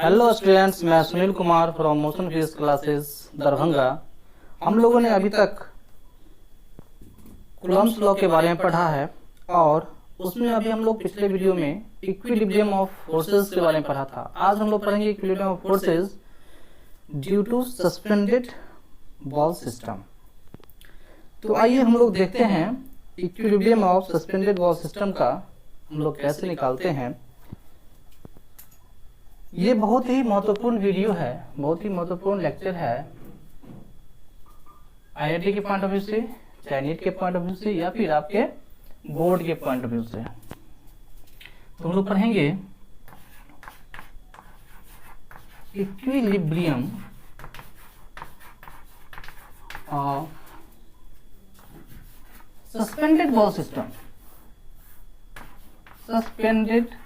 Hello students, मैं Sunil Kumar from motion physics classes Darbhanga. हम लोगों ने अभी तक कूलम्ब्स लॉ के बारे में पढ़ा है और उसमें अभी हम लोग पिछले वीडियो में इक्विलिब्रियम ऑफ फोर्सेस के बारे में पढ़ा था। आज हम लोग पढ़ेंगे equilibrium of forces due to suspended ball system. तो आइए हम लोग देखते हैं equilibrium of suspended ball system का हम लोग कैसे निकालते हैं। ये बहुत ही महत्वपूर्ण वीडियो है, बहुत ही महत्वपूर्ण लेक्चर है आईआईटी के पॉइंट ऑफ व्यू से, चाहे नीट के पॉइंट ऑफ व्यू से या फिर आपके बोर्ड के पॉइंट ऑफ व्यू से। तो हम लोग पढ़ेंगे equilibrium of suspended ball system. Suspended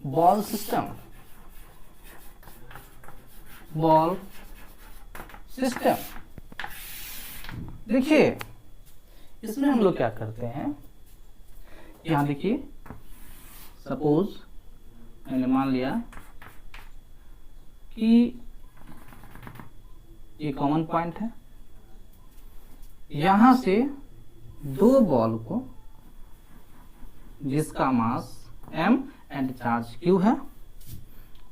ball system, ball system. देखिए इसमें हम लोग क्या करते हैं, यहां देखिए सपोज मैंने मान लिया कि ये कॉमन पॉइंट है, यहां से दो बॉल को जिसका मास m एंड चार्ज q है,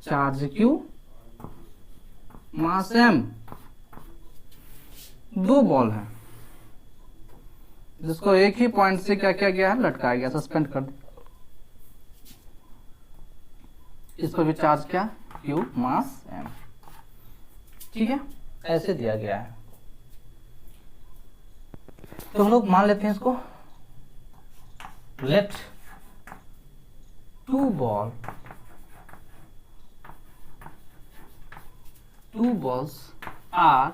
चार्ज q मास m, दो बॉल है जिसको एक ही पॉइंट से क्या किया गया है, लटकाया गया, सस्पेंड कर दिया। इस पर भी चार्ज क्या, q मास m, ठीक है, ऐसे दिया गया है। तो हम लोग मान लेते हैं इसको, late two balls are,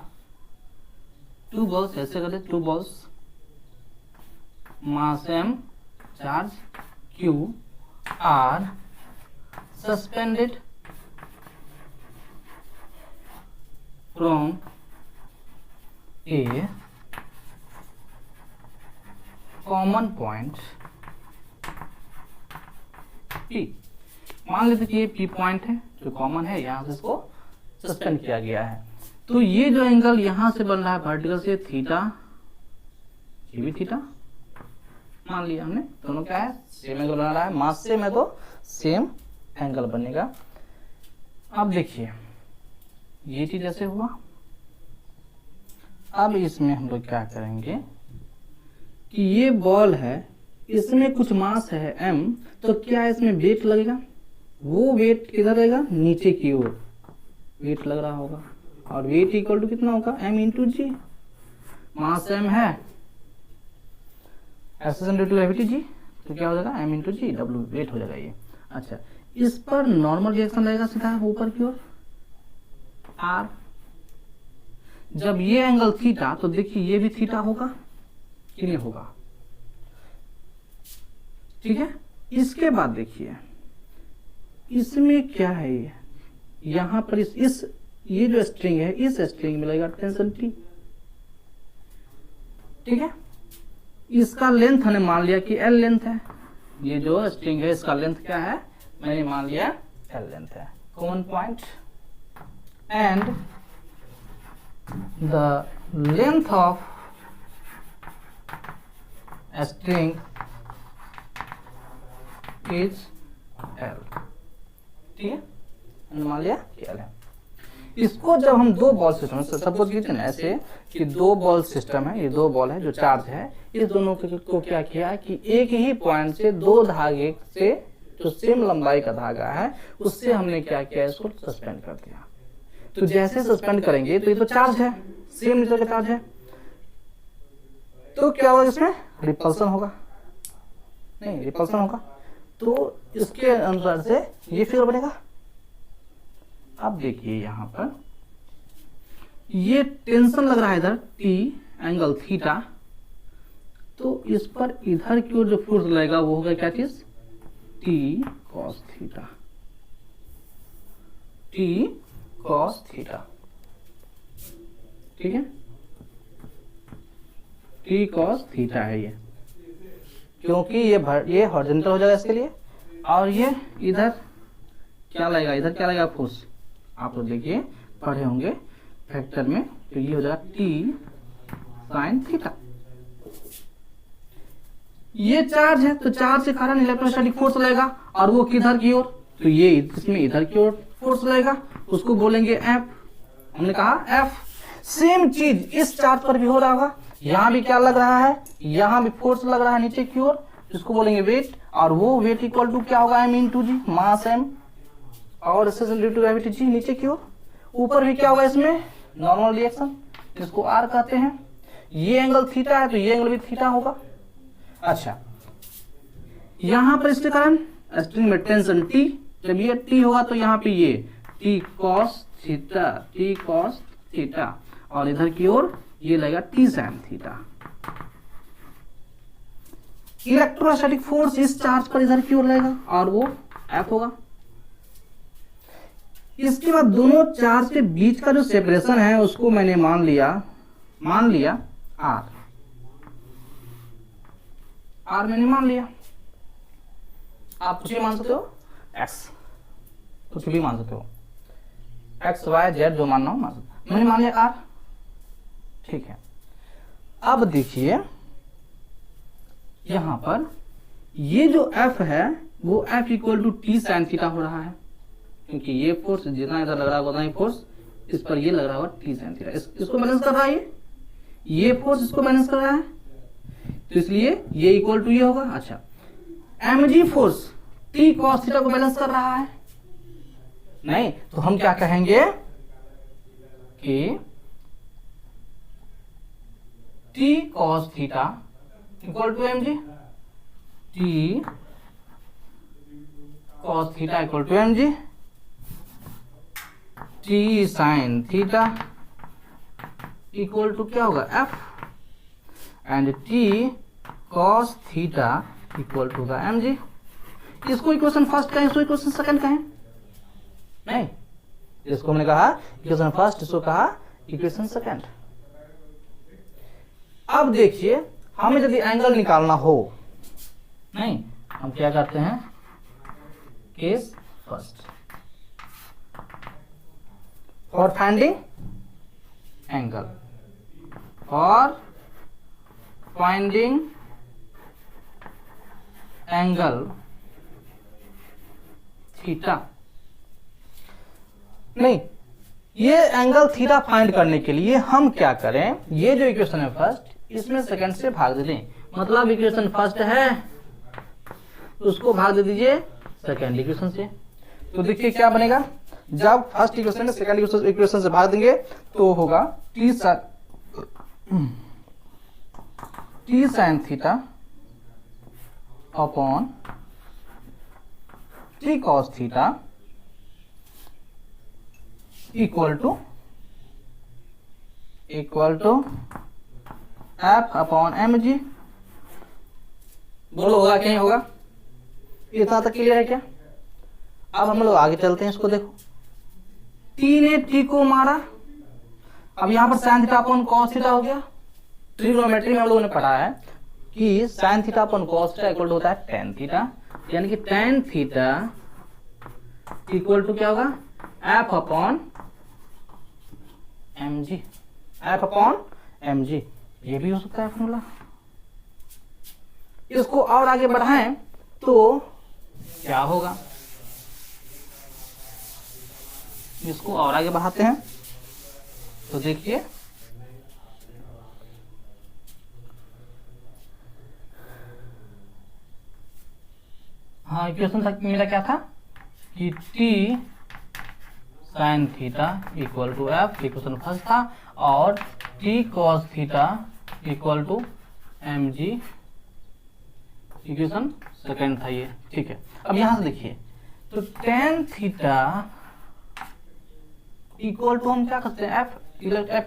two balls ऐसे कर दे, two balls mass m charge q are suspended from a common point P। मान लेते कि ये P पॉइंट है जो कॉमन है, यहां से इसको सस्पेंड किया गया है। तो ये जो एंगल यहां से बन रहा है वर्टिकल से थीटा, ये भी थीटा मान लिया हमने, दोनों क्या है, सेम एंगल बना रहा है, मास सेम है तो सेम एंगल बनेगा। अब देखिए ये चीज ऐसे हुआ। अब इसमें हम लोग क्या करेंगे कि ये बॉल है, इसमें कुछ मास है m, तो क्या इसमें वेट लगेगा, वो वेट किधर रहेगा, नीचे की ओर वेट लग रहा होगा, और वेट इक्वल टू कितना होगा, m into g. Mass m है, acceleration due to gravity g, तो क्या हो जाएगा m into g, w weight हो जाएगा ये। अच्छा, इस पर नॉर्मल रिएक्शन रहेगा सीधा ऊपर की ओर r। जब ये एंगल थीटा, तो देखिए ये भी थीटा होगा कि नहीं होगा, ठीक है। इसके बाद देखिए इसमें क्या है, ये यहां पर इस ये जो स्ट्रिंग है, इस स्ट्रिंग में लगेगा टेंशन T, ठीक है। इसका लेंथ हमने मान लिया कि L लेंथ है, ये जो स्ट्रिंग है इसका लेंथ क्या है, मैंने मान लिया L लेंथ है, common point, and the length of string is L, ठीक है, मान लिया कि L है। इसको जब हम दो बॉल सिस्टम, सपोज कीजिए ना ऐसे कि दो बॉल सिस्टम है, ये दो बॉल है जो चार्ज है, इस दोनों को क्या किया कि एक ही पॉइंट से दो धागे से, जो सेम लंबाई का धागा है, उससे हमने क्या किया, इसको सस्पेंड कर दिया। तो जैसे सस्पेंड करेंगे तो ये तो चार्ज है, सेम नेचर का चार्ज है, तो क्या होगा, इसमें रिपल्सन होगा, नहीं रिपल्सन होगा, तो इसके अनुसार से ये फिगर बनेगा। अब देखिए यहां पर ये टेंशन लग रहा है इधर T एंगल थीटा, तो इस पर इधर की ओर जो फोर्स लगेगा वो होगा क्या चीज, T cos theta, T cos theta, ठीक है, T cos थीटा है ये, क्योंकि ये हॉरिजॉन्टल हो जाएगा इसके लिए, और ये इधर क्या लगेगा, इधर क्या लगेगा फोर्स, आप लोग देखिए पढ़े होंगे फैक्टर में, तो ये हो जाएगा टी साइन थीटा। ये चार्ज है तो चार्ज के कारण इलेक्ट्रोस्टैटिक फोर्स लगेगा, और वो किधर की ओर, तो ये इसमें इधर की ओर फोर्स लगेगा, उसको बोलेंगे एफ। हमने कहा एफ। सेम चीज इस चार्ज पर भी हो रहा होगा, यहाँ भी क्या लग रहा है, यहाँ भी फोर्स लग रहा है नीचे की ओर, इसको बोलेंगे वेट, और वो वेट इक्वल टू क्या होगा, एम इंटू जी, मास एम, और ड्यू टू ग्रेविटी जी नीचे की ओर। ऊपर भी क्या होगा इसमें, नॉर्मल रिएक्शन, इसको आर कहते हैं। ये एंगल थीटा है तो ये एंगल भी थीटा होगा। अच्छा, यहां पर इसके कारण स्ट्रिंग में टेंशन टी, जब ये टी होगा तो यहाँ पे ये T cos theta, T cos theta, और इधर की ओर ये लगेगा T sine theta. Electrostatic force इस चार्ज पर इधर की ओर लगेगा और वो एफ होगा। इसके बाद दोनों चार्ज के बीच का जो सेपरेशन है उसको मैंने मान लिया आर, आर मैंने मान लिया। आप कुछ भी मान सकते हो, एक्स कुछ भी मान सकते हो, एक्स वाई जेड जो मानना हो मान सकते हो। मैंने मान लिया आर, ठीक है। अब देखिए यहां पर ये जो एफ है वो F equal to T sine theta हो रहा है, क्योंकि ये फोर्स जितना इधर लग रहा होगा उतना ही फोर्स इस पर ये लग रहा होगा टी साइन थीटा, इसको बैलेंस कर रहा है, ये फोर्स इसको बैलेंस कर रहा है, तो इसलिए ये इक्वल टू ये होगा। अच्छा, mg force T cos theta को बैलेंस कर रहा है, नहीं तो हम क्या कहेंगे कि T cos theta equal to mg, T cos theta equal to mg, T sine theta equal to क्या होगा f, and T cos theta equal to का mg। इसको इक्वेशन फर्स्ट कहें, इसको इक्वेशन सेकंड कहें, नहीं इसको हमने कहा इक्वेशन फर्स्ट, इसको कहा इक्वेशन सेकंड। अब देखिए हमें यदि एंगल निकालना हो, नहीं हम क्या करते हैं, case first for finding angle, for finding angle theta, नहीं ये एंगल थीटा फाइंड करने के लिए हम क्या करें, ये जो इक्वेशन है फर्स्ट इसमें सेकंड से भाग दे दें, मतलब इक्वेशन फर्स्ट है उसको भाग दे दीजिए सेकंड इक्वेशन से, तो देखिए क्या बनेगा, जब फर्स्ट इक्वेशन में सेकंड इक्वेशन से भाग देंगे तो होगा T sine theta upon T cos theta equal to F upon mg। बोलो होगा क्या, होगा, इतना तक क्लियर है क्या? अब हम लोग आगे चलते हैं, इसको देखो, टी ने टी को मारा, अब यहां पर sign theta upon cos theta हो गया। ट्रिग्नोमेट्री में हम लोगों ने पढ़ा है कि sine theta upon cos theta equal to होता है टेन थीटा, यानी कि टेन थीटा इक्वल टू क्या होगा, F upon mg, F upon mg, ये भी हो सकता है फॉर्मूला। इसको और आगे बढ़ाएं तो क्या होगा, इसको और आगे बढ़ाते हैं तो देखिए हाँ इक्वेशन तक मेरा क्या था कि T sine theta equal to F, equation first था, और T cos theta equal to mg, equation second था ये, ठीक है। अब यहां से देखिए तो टेन थीटा इक्वल टू हम क्या करते हैं, एफ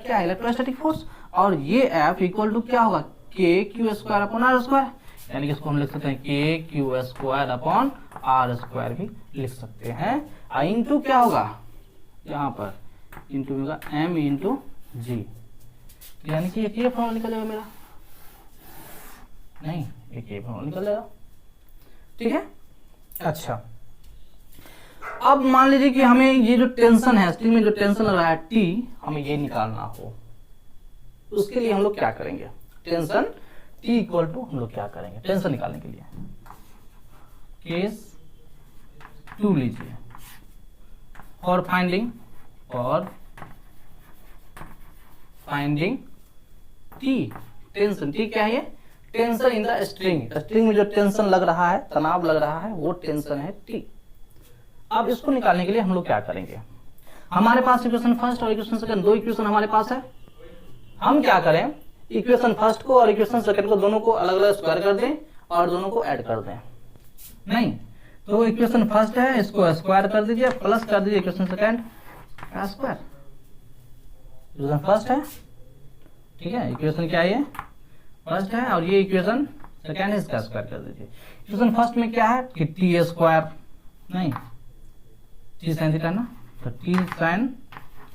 क्या है, इलेक्ट्रोस्टैटिक फोर्स, और ये एफ इक्वल टू क्या होगा, K q square upon r square, यानी कि इसको हम लिख सकते हैं K q square upon r square भी लिख सकते हैं। इंटू क्या होगा, यहाँ पर इंटू होगा एम इंटू जी, यानी कि एक ये फॉर्मूला निकल जाएगा मेरा, नहीं एक ये फॉर्मूला निकल जाएगा, ठीक है। अच्छा अब मान लीजिए कि हमें ये जो टेंशन है, स्ट्रिंग में जो टेंशन लग रहा है T, हमें ये निकालना हो, तो उसके लिए हम लोग क्या करेंगे, टेंशन T इक्वल टू हम लोग क्या करेंगे टेंशन निकालने के लिए, केस 2 लीजिए, और फाइंडिंग T, टेंशन T क्या है, tension in the string, string में जो टेंशन लग रहा है, तनाव लग रहा है, वो टेंशन है T। अब इसको निकालने के लिए हम लोग क्या करेंगे, हमारे पास इक्वेशन फर्स्ट और इक्वेशन सेकंड, दो इक्वेशन हमारे पास है। हम क्या करें, इक्वेशन फर्स्ट को और इक्वेशन सेकंड को दोनों को अलग अलग स्क्वायर कर दें और दोनों को ऐड कर दें। नहीं, तो इक्वेशन फर्स्ट है, इसको स्क्वायर कर दीजिए, प्लस कर दीजिए इक्वेशन सेकंड का स्क्वायर। इक्वेशन फर्स्ट है, ठीक है, इक्वेशन क्या है, ये फर्स्ट है, और ये इक्वेशन सेकंड है, इसका स्क्वायर कर दीजिए। इक्वेशन फर्स्ट में क्या है कि टी स्क्वायर, नहीं टी साइन थीटा ना, तो टी साइन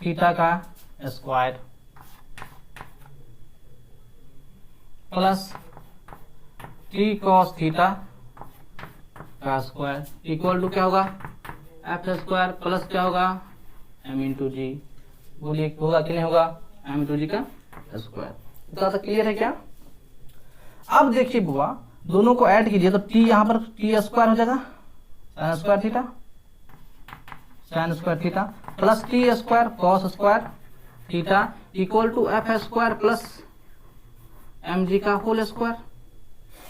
थीटा का square plus T cos theta का स्क्वायर इक्वल टू क्या होगा, एफ स्क्वायर प्लस क्या होगा, एम इंटू जी। बोलिए होगा कि नहीं होगा, एम इंटू जी का स्क्वायर। इतना तक क्लियर है क्या। अब देखिए बुआ, दोनों को ऐड कीजिए तो टी यहाँ पर टी स्क्वायर हो जाएगा, sine square theta, sine square theta plus T square cos square theta equal to F square plus M G का होल स्क्वायर।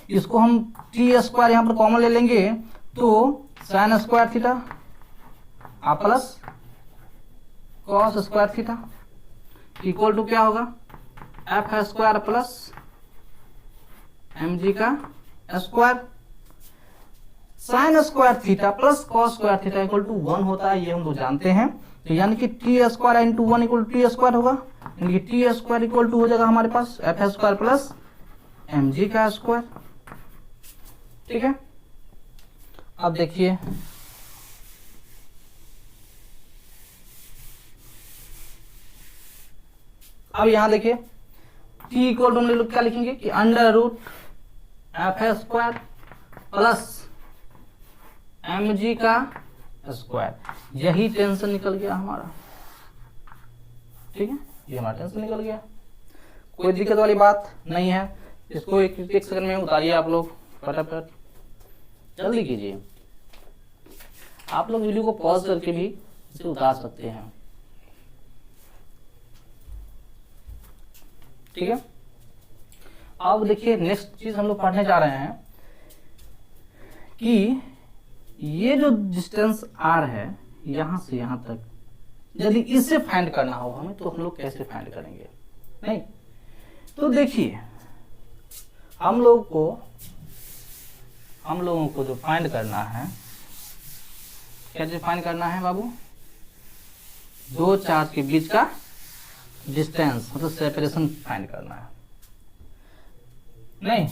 इसको हम टी स्क्वायर यहाँ पर कॉमन ले लेंगे तो sine square theta plus cos square theta equal to क्या होगा, F square plus M G का square. Sine square theta plus cos square theta equal to 1 होता है, ये हम लोग जानते हैं। तो यानी कि T square into 1 equal to T square होगा, यानी कि टी स्क्वायर इक्वल टू हो जाएगा हमारे पास F square plus M G का स्क्वायर। ठीक है, अब देखिए अब यहां देखिए t इक्वल टू हम लोग क्या लिखेंगे कि under root F square plus M G का स्क्वायर। यही टेंशन निकल गया हमारा, ठीक है, ये हमारा टेंशन निकल गया, कोई दिक्कत वाली बात नहीं है। इसको एक सेकंड में उतारिए आप लोग, फटाफट जल्दी कीजिए। आप लोग वीडियो को पॉज करके भी इसे उतार सकते हैं, ठीक है। अब देखिए नेक्स्ट चीज हम लोग पढ़ने जा रहे हैं कि ये जो डिस्टेंस r है यहां से यहां तक, यदि इसे फाइंड करना हो हमें तो हम लोग कैसे फाइंड करेंगे। नहीं तो देखिए हम लोगों को जो फाइंड करना है, कैसे फाइंड करना है बाबू, दो चार्ज के बीच का डिस्टेंस मतलब सेपरेशन फाइंड करना है। नहीं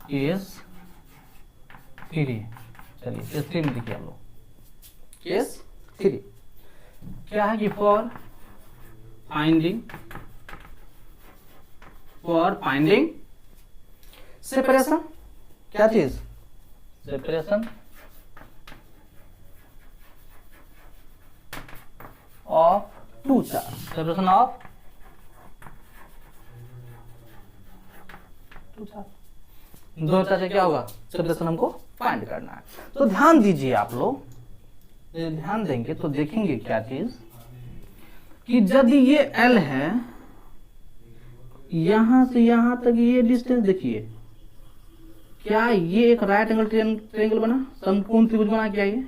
केस 3, चलिए केस 3 में देखिए हम लोग, केस 3 क्या है कि फॉर फाइंडिंग सेपरेशन, क्या चीज, separation of two charge, separation of दो चार्ज क्या होगा, सेपरेशन हमको फाइंड करना है। तो ध्यान दीजिए आप लोग, ध्यान देंगे तो देखेंगे क्या चीज कि यदि ये L है, यहां से यहां तक ये डिस्टेंस देखिए, क्या ये एक राइट एंगल ट्रायंगल बना, समकोण त्रिभुज बना क्या ये।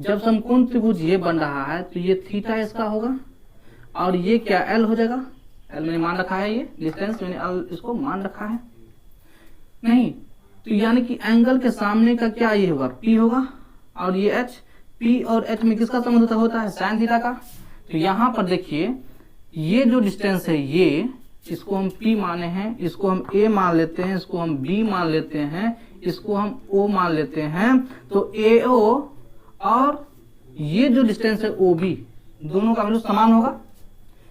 जब समकोण त्रिभुज ये बन रहा है तो ये थीटा इसका होगा और ये क्या L हो जाएगा। L मैंने मान रखा है, ये डिस्टेंस मैंने L इसको मान रखा है। नहीं तो यानी कि एंगल के सामने का क्या ये होगा, P होगा, और ये H, P और H में किसका संबंध होता है, साइन थीटा का। तो यहाँ पर देखिए ये जो डिस्टेंस है ये, इसको हम P माने हैं, इसको हम A मान लेते हैं, इसको हम B मान लेते हैं, इसको हम O मान लेते हैं। तो AO और ये जो डिस्टेंस है OB, दोनों का वैल्यू समान होगा।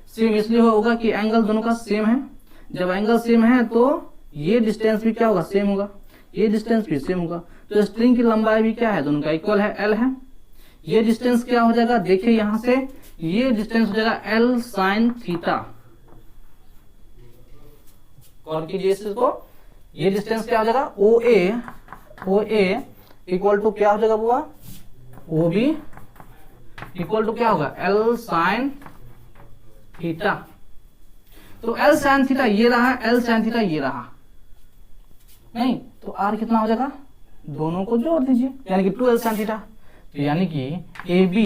सेम इसलिए होगा कि एंगल दोनों का सेम है। जब एंगल सेम है तो ये डिस्टेंस भी क्या होगा, सेम होगा, ये डिस्टेंस भी सेम होगा। तो स्ट्रिंग की लंबाई भी क्या है, दोनों का इक्वल है, L है। ये डिस्टेंस क्या हो जाएगा, देखिए यहां से ये डिस्टेंस हो जाएगा एल साइन थीटा। कौन कीजिए इसको, ये डिस्टेंस क्या हो जाएगा ओ ए इक्वल टू क्या हो जाएगा बुआ, ओ बी इक्वल टू क्या होगा एल साइन थीटा। तो एल साइन थीटा ये रहा, एल साइन थीटा ये रहा, नहीं तो आर कितना हो जाएगा, दोनों को जोड़ दीजिए यानी कि 2 एल साइन थीटा। तो यानी कि A B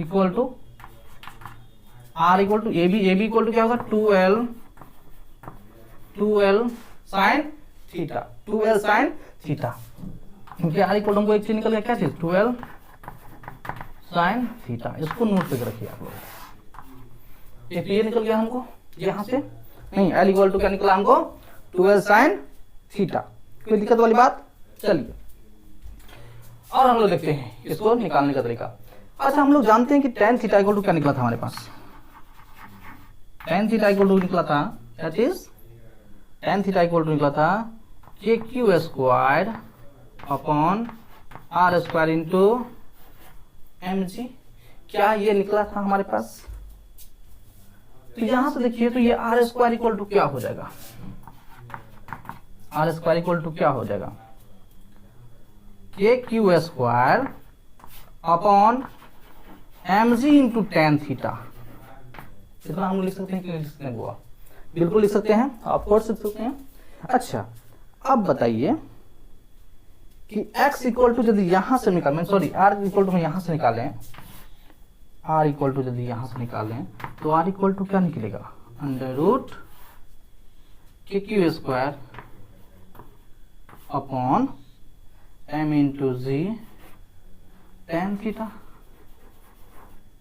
equal to R equal to A B equal to क्या होगा 2L sine theta, 2L sine theta, क्योंकि आर इक्वल टू हमको एक चीज निकल गया, क्या चीज 2L साइन थीटा। इसको नोट पे रखिए आप लोग, ये निकल गया हमको यहां से, नहीं एल इक्वल टू क्या निकला हमको 2L साइन थीटा। कोई दिक्कत वाली बात, चलिए और हम लोग देखते हैं इसको निकालने का तरीका। अच्छा हम लोग जानते हैं कि tan थीटा इक्वल टू क्या निकला था हमारे पास, tan थीटा इक्वल टू निकला था, that is tan theta equal to निकला था KQ square upon R square into mg। क्या ये निकला था हमारे पास, तो यहां से देखिए तो ये R स्क्वायर इक्वल टू क्या हो जाएगा, R स्क्वायर इक्वल टू क्या हो जाएगा KQ square upon mg into tan theta. इतना हम लिख सकते हैं कि नहीं लिख सकते हैं बुआ, बिल्कुल लिख सकते हैं, ऑफ कोर्स लिख सकते हैं। अच्छा अब बताइए कि x इक्वल टू यदि यहां से निकालें, सॉरी r इक्वल टू यहां से निकालें, r इक्वल टू यदि यहां से निकालें तो r इक्वल टू क्या निकलेगा under root KQ square upon m into G tan theta,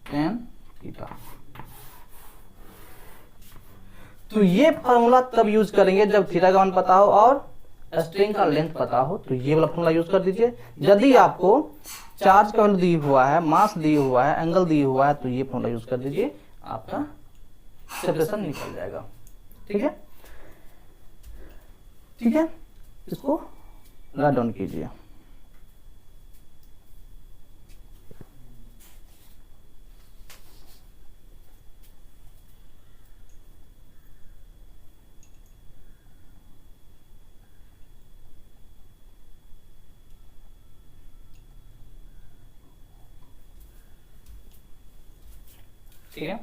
tan theta. तो ये फॉर्मूला तब यूज करेंगे जब थीटा का मान पता हो और स्ट्रिंग का लेंथ पता हो, तो ये वाला फॉर्मूला यूज कर दीजिए। यदि आपको चार्ज का वैल्यू दी हुआ है, मास दी हुआ है, एंगल दी हुआ है, तो ये फॉर्मूला यूज कर दीजिए, आपका सेपरेशन निकल जाएगा। ठीक है, ठीक है, इसको राइट डाउन कीजिए। ठीक है,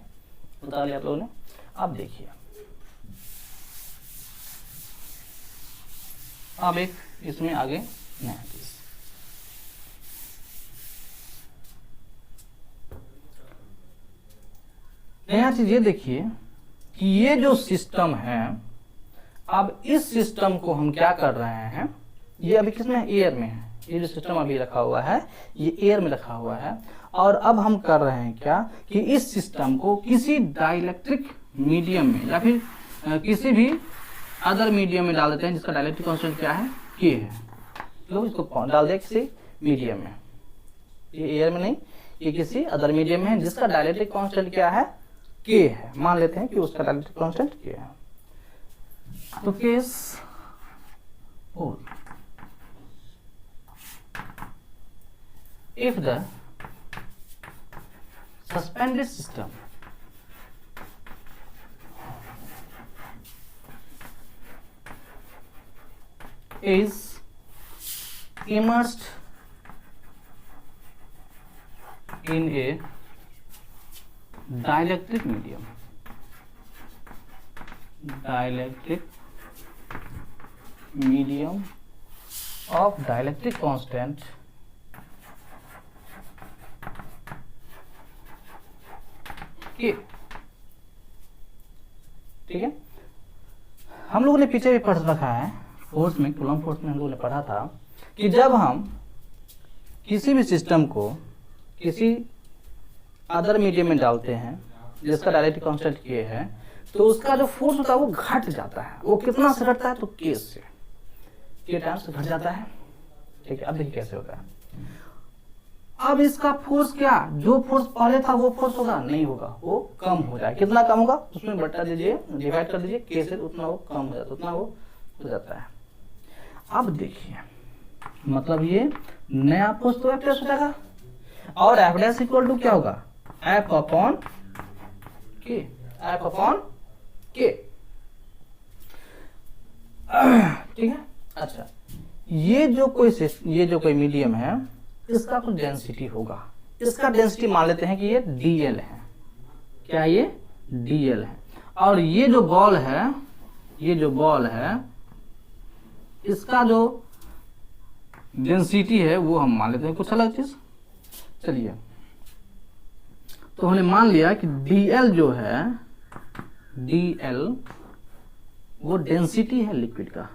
बता लिया आप लोगों ने। अब देखिए, अब एक इसमें आगे नया चीज, ये देखिए कि ये जो सिस्टम है, अब इस सिस्टम को हम क्या कर रहे हैं, ये अभी किसमें, एयर में है। ये जो सिस्टम अभी रखा हुआ है ये एयर में रखा हुआ है, और अब हम कर रहे हैं क्या कि इस सिस्टम को किसी डाइलेक्ट्रिक मीडियम में या फिर किसी भी अदर मीडियम में डाल देते हैं जिसका डाइलेक्ट्रिक कांस्टेंट क्या है, के है। तो इसको डाल दिया किसी मीडियम में, ये एयर में नहीं, ये किसी अदर मीडियम में है जिसका डाइलेक्ट्रिक कांस्टेंट क्या है, के है। मान लेते हैं कि उसका डाइलेक्ट्रिक कांस्टेंट के है। तो case four, if the suspended system is immersed in a dielectric medium, of dielectric constant K। ठीक है, हम लोगों ने पीछे भी पढ़ रखा है फोर्स में, कूलम्ब फोर्स में हम लोगों ने पढ़ा था कि जब हम किसी भी सिस्टम को किसी अदर मीडियम में डालते हैं जिसका डायरेक्ट कांस्टेंट के है, तो उसका जो फोर्स होता है वो घट जाता है। वो कितना से घटता है, तो के से, के टाइम्स से घट जाता है। ठीक है, अब देखिए कैसे होता है। अब इसका फोर्स क्या, जो फोर्स पहले था वो फोर्स होगा नहीं, होगा वो कम हो जाए। कितना कम होगा, उसमें बटा दीजिए, डिवाइड कर दीजिए के से, उतना वो कम हो जाता है, उतना वो हो जाता है। अब देखिए, मतलब ये नया फोर्स तो प्लस हो जाएगा, और एफ डैश इक्वल टू क्या होगा, एफ अपॉन के, एफ अपॉन के। ठीक है। अच्छा, ये जो कोई मीडियम है इसका कुछ डेंसिटी होगा, इसका डेंसिटी मान लेते हैं कि ये dl है। क्या ये dl है। और ये जो बॉल है इसका जो डेंसिटी है वो हम मान लेते हैं कुछ अलग चीज। चलिए, तो हमने मान लिया कि dl जो है, dl वो डेंसिटी है लिक्विड का,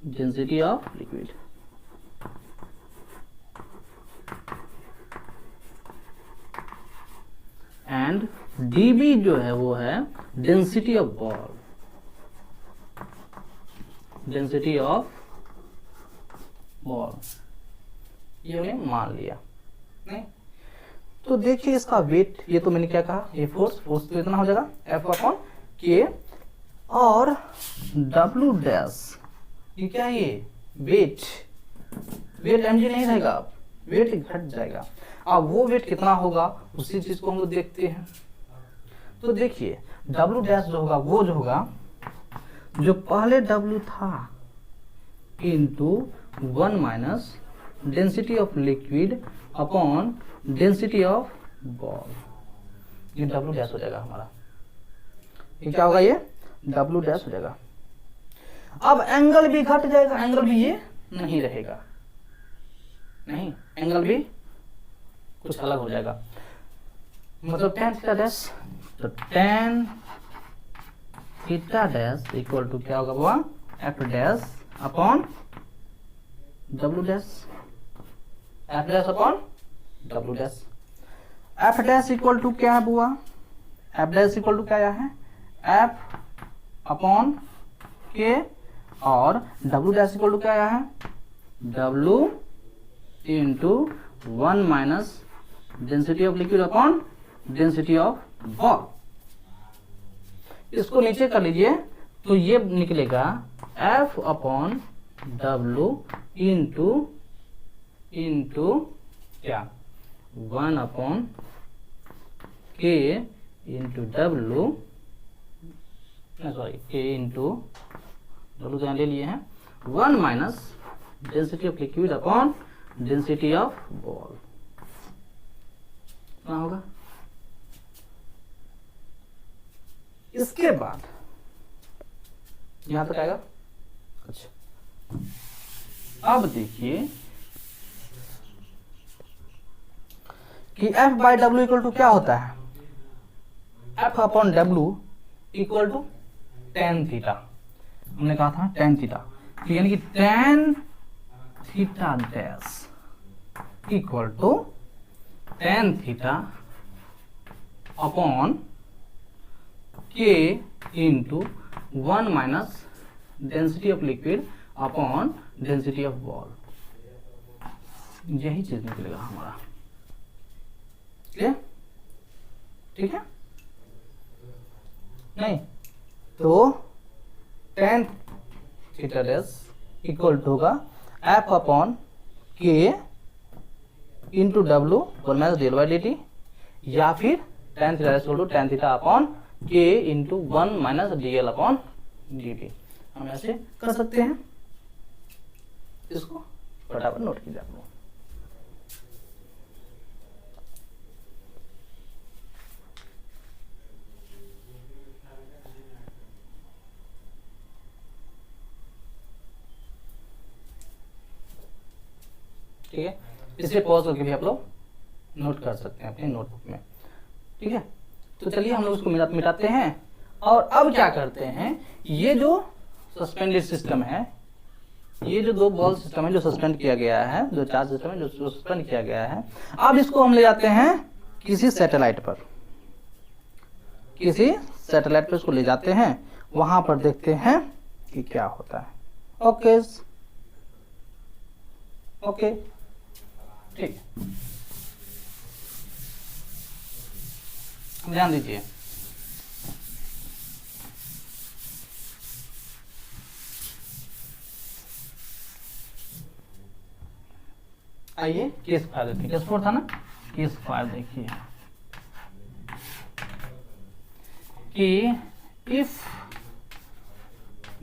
density of liquid. And dB जो है वो है density of ball, density of ball. ये हमने मान लिया। नहीं तो देखिए इसका वेट, ये तो मैंने क्या कहा, ये फोर्स तो इतना हो जाएगा F अपॉन के, और W डैश ये क्या है, ये वेट mg नहीं रहेगा, वेट घट जाएगा। अब वो वेट कितना होगा उसी चीज को हम लोग देखते हैं। तो देखिए W डैश जो होगा वो जो होगा, जो पहले W था into 1 minus density of liquid upon density of ball, ये W डैश हो जाएगा हमारा। ये क्या होगा, ये W डैश हो जाएगा। अब एंगल भी घट जाएगा, एंगल भी ये नहीं रहेगा, नहीं एंगल भी कुछ अलग हो जाएगा, मतलब tan थीटा डैश। तो tan theta dash equal to क्या होगा वो, F dash upon W dash, F dash upon W dash. F dash equal to क्या है बुआ, F डैश इक्वल टू क्या है, F अपॉन के, और W डैश इक्वल टू क्या है, W into 1 minus density of liquid upon density of ball. इसको नीचे कर लीजिए तो ये निकलेगा F अपॉन W इंटू क्या, 1 upon K into W, sorry के इंटू W तो यहाँ ले लिए हैं, 1 minus density of liquid upon density of ball. क्या होगा, इसके बाद यहां तक आएगा। अच्छा, अब देखिए कि F by W equal to क्या होता है, F upon W equal to tan theta. हमने कहा था tan थीटा, तो यानी कि tan theta dash equal to tan theta upon K into 1 minus density of liquid upon density of ball. यही चीज निकलेगा हमारा। क्लियर, ठीक है। नहीं तो tan theta dash equal to होगा F upon K into W 1 minus del by dt, या फिर tan theta dash equal to tan theta upon K into 1 minus dl upon dt। हम ऐसे कर सकते हैं, इसको फटाफट नोट कीजिए आप लोग। ठीक है, इसे पॉज करके भी आप लोग नोट कर सकते हैं अपने नोटबुक में। ठीक है, तो चलिए हम लोग इसको मिटाते हैं। और अब क्या करते हैं, ये जो सस्पेंडेड सिस्टम है, ये जो दो बॉल सिस्टम है जो सस्पेंड किया गया है, जो चार्ज सिस्टम है जो सस्पेंड किया गया है, अब इसको हम ले जाते हैं किसी सैटेलाइट पर, किसी सैटेलाइट पर इसको ले जाते हैं, वहां पर देखते हैं कि क्या होता है। ओके ओके, ठीक, ध्यान दीजिए। आइए केस फायर देखिए, केस 4 था ना, केस फायर देखिए कि if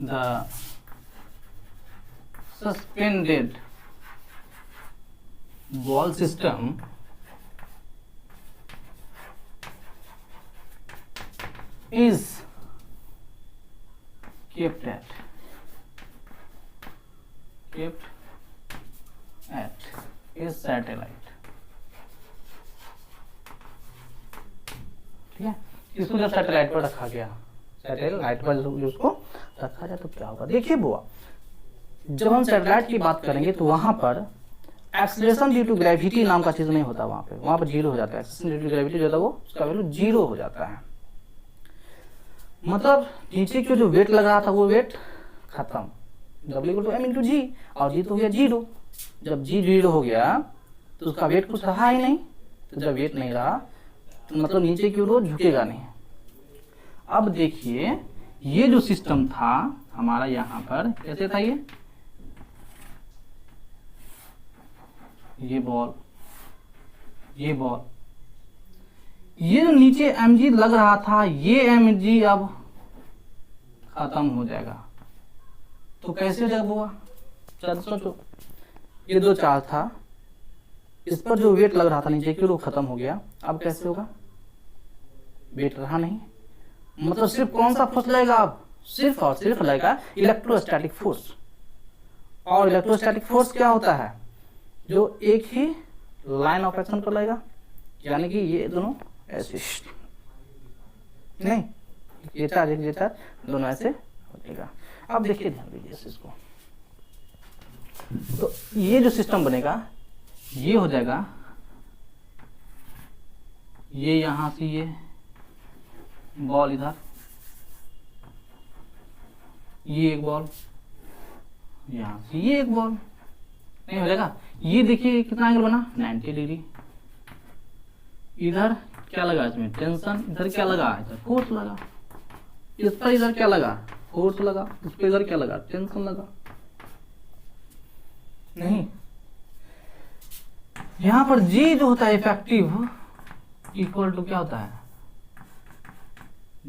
the suspended ball system is kept at a satellite, ठीक है। इसको जब सैटेलाइट पर रखा गया, सैटेलाइट पर उसको रखा जाए तो क्या होगा, देखिए बुआ, जब हम सैटेलाइट की बात करेंगे तो वहां पर एक्सेलरेशन ड्यू टू ग्रेविटी नाम का चीज नहीं होता, वहां पर जीरो हो जाता है। एक्सेलरेशन ड्यू टू ग्रेविटी जो होता है वो उसका वैल्यू जीरो हो जाता है, मतलब नीचे को जो वेट लग रहा था वो वेट खत्म, W=m/g, और जी तो हो गया जीरो। जब जी जीरो हो गया तो उसका वेट कुछ रहा ही नहीं, तो जब वेट नहीं रहा तो मतलब नीचे की ओर झुकेगा नहीं। अब देखिए ये जो सिस्टम था हमारा यहाँ पर कैसे था, ये बॉल, ये जो नीचे mg लग रहा था ये mg अब खत्म हो जाएगा, तो कैसे हो जाएगा बुआ, चल सोचो, ये दो चार्ज था, इस पर जो वेट लग रहा था नीचे की वो खत्म हो गया, अब कैसे होगा, वेट रहा नहीं, मतलब सिर्फ कौन सा फोर्स लगेगा, अब सिर्फ और सिर्फ लगेगा इलेक्ट्रोस्टैटिक फोर्स। और इलेक्ट्रोस्टैटिक फोर्स क्या होता है, जो एक ही लाइन ऑफ एक्शन पर लगेगा, यानी कि ये दोनों ऐसे नहीं, ये चार्ज दोनों ऐसे होगा। अब देखिए ध्यान दीजिए इसको, तो ये जो सिस्टम बनेगा ये हो जाएगा, ये यहां से ये बॉल इधर, ये एक बॉल, यहां से ये एक बॉल, नहीं हो जाएगा। ये देखिए कितना एंगल बना, 90 डिग्री। इधर क्या लगा, इसमें टेंशन, इधर क्या लगा, इधर फोर्स लगा, इस पर इधर क्या लगा, फोर्स लगा, उस पर इधर क्या लगा, टेंशन लगा, नहीं। यहां पर जी जो होता है इफेक्टिव इक्वल टू क्या होता है,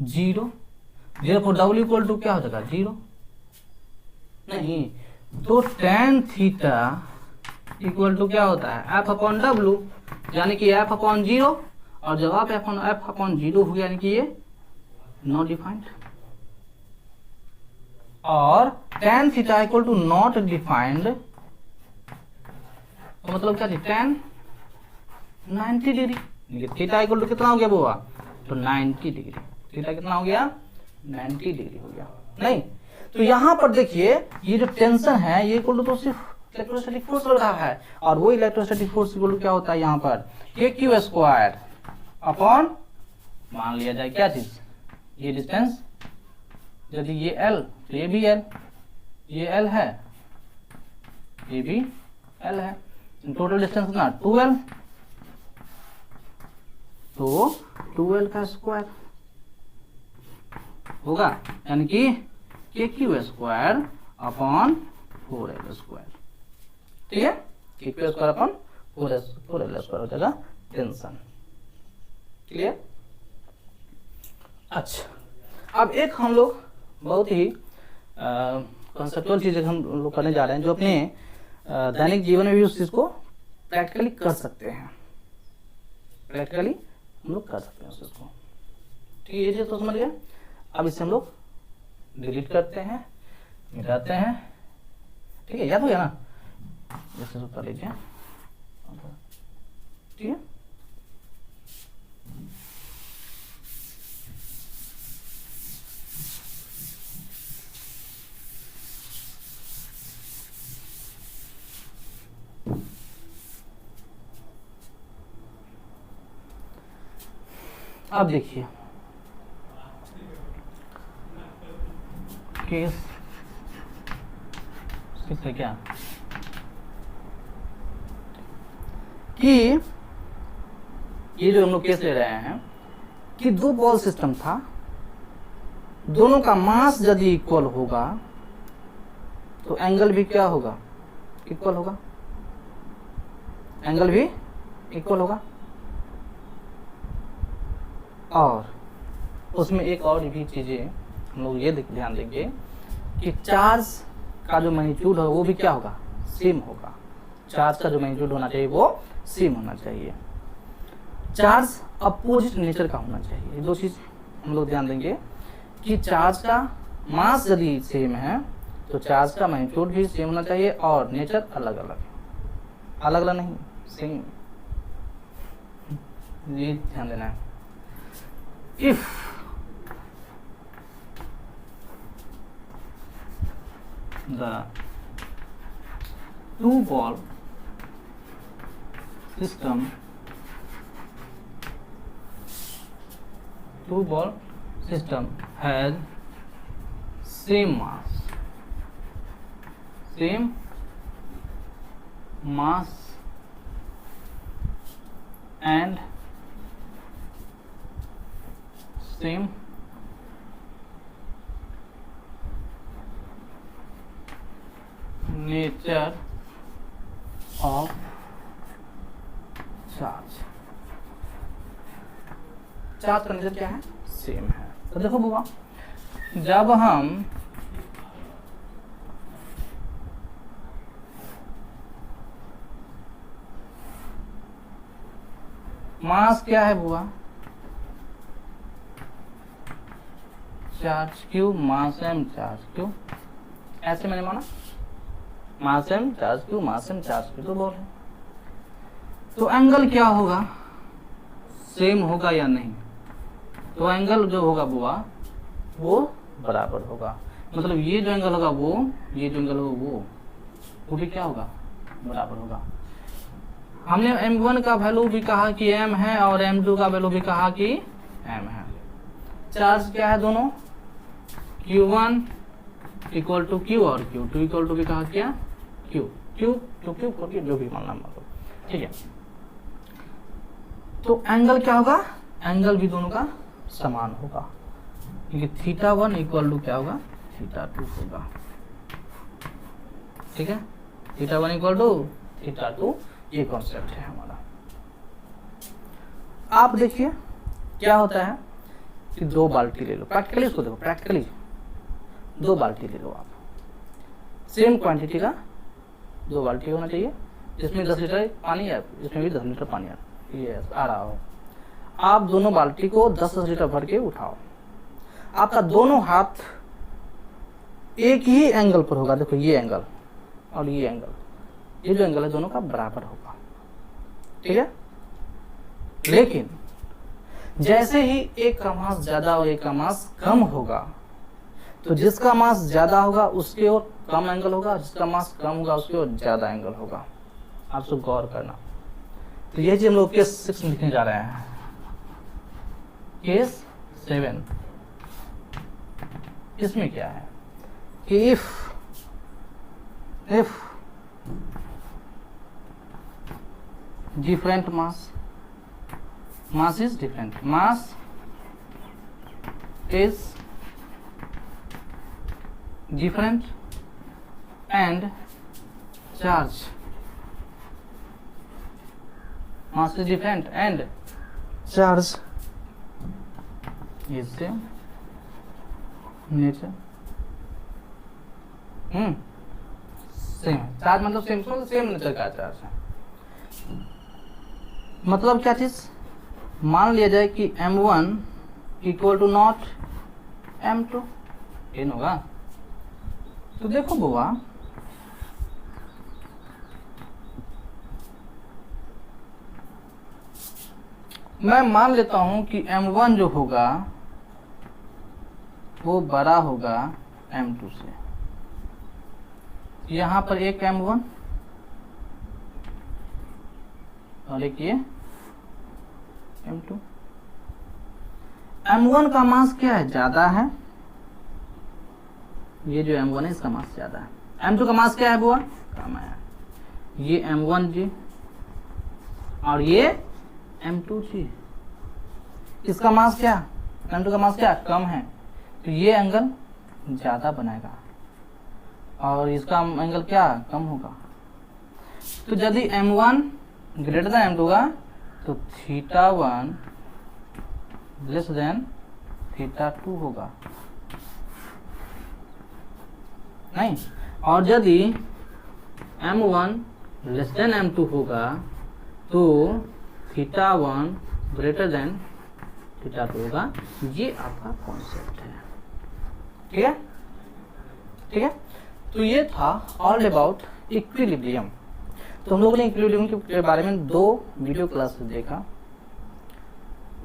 zero. therefore W equal to क्या हो जाएगा, जीरो, नहीं। तो tan थीटा इक्वल टू क्या होता है, F/W, यानी कि F/0, और जब आप F/0 हो गया यानी कि ये नॉट डिफाइंड, और tan theta equal to not defined, तो मतलब क्या थी, tan 90 degree. Theta equal to कितना हो गया बुआ, तो 90 डिग्री, थीटा कितना हो गया, 90 डिग्री हो गया, नहीं। तो यहां पर देखिए ये जो टेंशन है ये इक्वल टू तो सिर्फ इलेक्ट्रोस्टैटिक फोर्स लग रहा है, और वो इलेक्ट्रोस्टैटिक फोर्स इक्वल टू क्या होता है यहाँ पर, kq² अपॉन, मान लिया जाए क्या चीज, ये डिस्टेंस, यदि ये L तो ये भी L, ये L है, ये भी L है, टोटल डिस्टेंस ना 2L, तो 2L का स्क्वायर होगा, यानी कि kq² अपॉन 4L², ठीक है, kq² अपॉन 4L² हो जाएगा टेंशन, क्लियर। अच्छा, अब एक हम लोग बहुत ही कंसेप्चुअल चीजें हम लोग करने जा रहे हैं, जो अपने दैनिक जीवन में भी उस चीज को प्रैक्टिकली कर सकते हैं, प्रैक्टिकली हम लोग कर सकते हैं उस चीज को, ठीक है, ये चीज तो समझ गए। अब इसे हम लोग डिलीट करते हैं, मिटाते हैं, ठीक है, याद हो गया ना, जैसे कर लीजिए, ठीक है। अब देखिए केस है क्या कि ये जो हम लोग केस ले रहे हैं कि दो बॉल सिस्टम था, दोनों का मास यदि इक्वल होगा तो एंगल भी क्या होगा, इक्वल होगा, एंगल भी इक्वल होगा। और उसमें एक और भी चीजें हम लोग ये ध्यान देंगे कि चार्ज का जो मैग्नीट्यूड है वो भी क्या होगा, सेम होगा। चार्ज का जो मैग्नीट्यूड होना चाहिए वो सेम होना चाहिए। चार्ज अपोजिट नेचर का होना चाहिए। ये दो चीज हम लोग ध्यान देंगे कि चार्ज का मास यदि सेम है तो चार्ज का मैग्नीट्यूड भी सेम होना चाहिए और नेचर अलग अलग, अलग अलग नहीं, सेम। ये ध्यान देना है। If the two ball system has same mass and same nature of charge. Charge का नेचर क्या है, सेम है। तो देखो बुआ, जब हम मास क्या है बुआ, चार्ज क्यू मास एम चार्ज क्यू, ऐसे मैंने माना, मास एम चार्ज क्यू मास एम चार्ज क्यू तो बोल है। तो एंगल क्या होगा, सेम होगा या नहीं? तो एंगल जो होगा बुआ वो बराबर होगा। मतलब ये जो एंगल होगा वो, ये जो एंगल होगा वो भी क्या होगा, बराबर होगा। हमने m1 का वैल्यू भी कहा कि m है और m2 का वैल्यू भी कहा कि m है। चार्ज क्या है दोनों, Q1 इक्वल टू Q और Q2 इक्वल टू भी कहा क्या, Q करके जो भी मानना मतलब, ठीक है। तो एंगल क्या होगा, एंगल भी दोनों का समान होगा, क्योंकि θ1 इक्वल टू क्या होगा, θ2 होगा, ठीक है। θ1 इक्वल टू θ2, ये कॉन्सेप्ट है हमारा। आप देखिए क्या होता है कि दो बाल्टी ले लो, प्रैक्टिकली इसको देखो, प्रैक्टिकली दो बाल्टी ले लो आप, सेम क्वांटिटी का दो बाल्टी होना चाहिए, जिसमें 10 लीटर पानी है, इसमें भी 10 लीटर पानी ये आ रहा हो। आप दोनों बाल्टी को 10-10 लीटर भर के उठाओ, आपका दोनों हाथ एक ही एंगल पर होगा। देखो ये एंगल और ये एंगल, ये जो एंगल है दोनों का बराबर होगा, ठीक है। लेकिन जैसे ही एक का मास ज्यादा और एक का मास कम होगा, तो जिसका मास ज्यादा होगा उसके ओर कम एंगल होगा, जिसका मास कम होगा उसके ओर ज्यादा एंगल होगा। आप सब गौर करना। तो ये चीज हम लोग केस 6 में लिखने जा रहे हैं। केस 7 इसमें क्या है कि if different mass is different, mass is different and charge, mass is different and charge is same nature, same. Charge मतलब सेम नेचर का चार्ज है। मतलब क्या चीज, मान लिया जाए कि m1 equal to not m2, इन होगा। तो देखो बुआ, मैं मान लेता हूं कि m1 जो होगा वो बड़ा होगा m2 से। यहां पर एक m1 और एक ये m2। m1 का मास क्या है, ज्यादा है, ये जो m1 है इसका मास ज्यादा है। m2 का मास क्या है बुआ, कम है। ये m1 जी और ये m2 जी, इसका मास क्या, m2 का मास क्या, कम है, तो ये एंगल ज्यादा बनाएगा और इसका एंगल क्या, कम होगा। तो यदि m1 ग्रेटर देन m2 होगा तो थीटा 1 लेस देन थीटा 2 होगा नहीं, और यदि m1 लेस देन m2 होगा तो थीटा 1 ग्रेटर देन थीटा 2 होगा। ये आपका कॉन्सेप्ट है, ठीक है, ठीक है। तो ये था ऑल अबाउट इक्विलिब्रियम। तो हम लोगों ने इक्विलिब्रियम के बारे में 2 वीडियो क्लासेस देखा,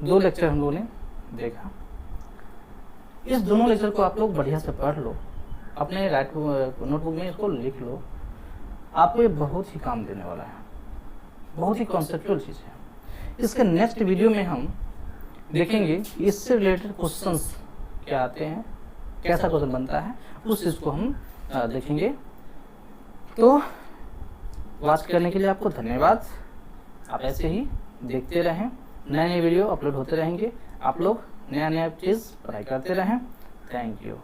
2 लेक्चर हम लोगों ने देखा। इस दोनों लेक्चर को आप लोग बढ़िया से पढ़ लो, अपने नोटबुक में इसको लिख लो, आपको ये बहुत ही काम देने वाला है, बहुत ही कॉन्सेप्चुअल चीज़ है। इसके नेक्स्ट वीडियो में हम देखेंगे इससे रिलेटेड क्वेश्चंस क्या आते हैं, कैसा क्वेश्चन बनता है, उस चीज़ को हम देखेंगे। तो वॉच करने के लिए आपको धन्यवाद। आप ऐसे ही देखते रहें, नए नए वीडियो अपलोड होते रहेंगे, आप लोग नया नया चीज़ पढ़ाई करते रहें। Thank you.